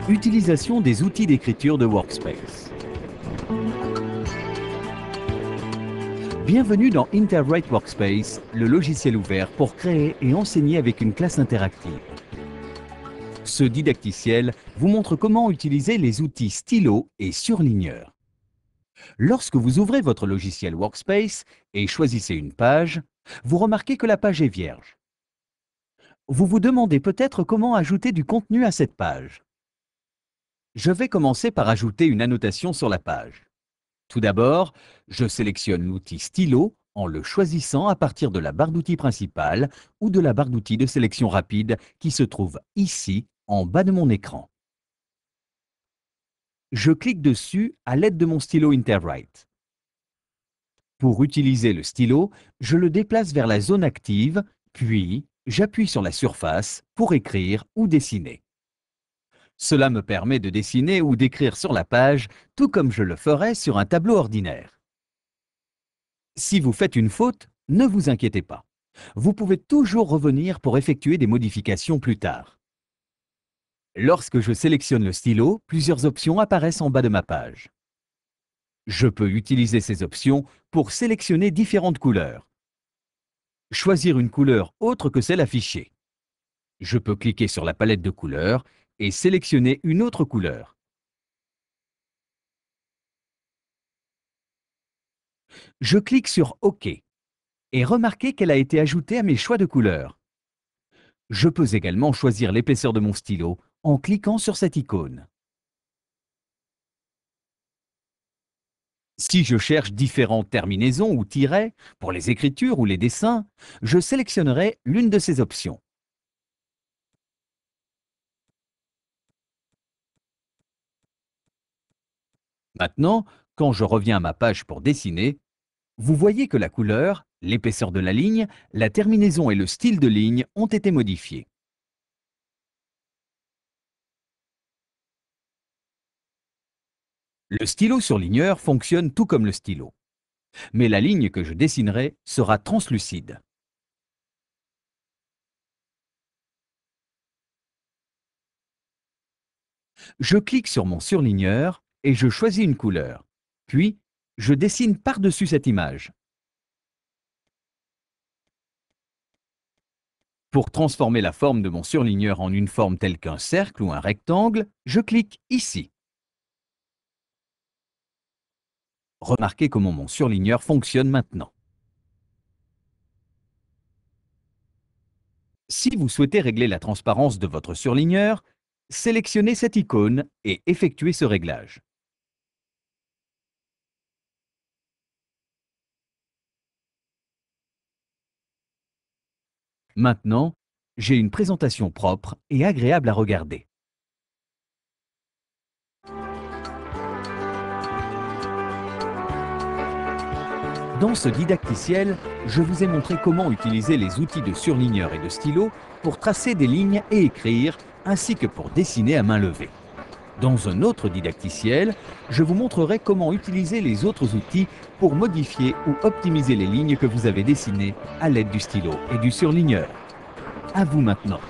Utilisation des outils d'écriture de Workspace. Bienvenue dans Interwrite Workspace, le logiciel ouvert pour créer et enseigner avec une classe interactive. Ce didacticiel vous montre comment utiliser les outils stylo et surligneur. Lorsque vous ouvrez votre logiciel Workspace et choisissez une page, vous remarquez que la page est vierge. Vous vous demandez peut-être comment ajouter du contenu à cette page. Je vais commencer par ajouter une annotation sur la page. Tout d'abord, je sélectionne l'outil stylo en le choisissant à partir de la barre d'outils principale ou de la barre d'outils de sélection rapide qui se trouve ici, en bas de mon écran. Je clique dessus à l'aide de mon stylo Interwrite. Pour utiliser le stylo, je le déplace vers la zone active, puis j'appuie sur la surface pour écrire ou dessiner. Cela me permet de dessiner ou d'écrire sur la page, tout comme je le ferais sur un tableau ordinaire. Si vous faites une faute, ne vous inquiétez pas. Vous pouvez toujours revenir pour effectuer des modifications plus tard. Lorsque je sélectionne le stylo, plusieurs options apparaissent en bas de ma page. Je peux utiliser ces options pour sélectionner différentes couleurs. Choisir une couleur autre que celle affichée. Je peux cliquer sur la palette de couleurs et sélectionner une autre couleur. Je clique sur OK et remarquez qu'elle a été ajoutée à mes choix de couleurs. Je peux également choisir l'épaisseur de mon stylo en cliquant sur cette icône. Si je cherche différentes terminaisons ou tirets pour les écritures ou les dessins, je sélectionnerai l'une de ces options. Maintenant, quand je reviens à ma page pour dessiner, vous voyez que la couleur, l'épaisseur de la ligne, la terminaison et le style de ligne ont été modifiés. Le stylo surligneur fonctionne tout comme le stylo, mais la ligne que je dessinerai sera translucide. Je clique sur mon surligneur et je choisis une couleur. Puis, je dessine par-dessus cette image. Pour transformer la forme de mon surligneur en une forme telle qu'un cercle ou un rectangle, je clique ici. Remarquez comment mon surligneur fonctionne maintenant. Si vous souhaitez régler la transparence de votre surligneur, sélectionnez cette icône et effectuez ce réglage. Maintenant, j'ai une présentation propre et agréable à regarder. Dans ce didacticiel, je vous ai montré comment utiliser les outils de surligneur et de stylo pour tracer des lignes et écrire, ainsi que pour dessiner à main levée. Dans un autre didacticiel, je vous montrerai comment utiliser les autres outils pour modifier ou optimiser les lignes que vous avez dessinées à l'aide du stylo et du surligneur. À vous maintenant.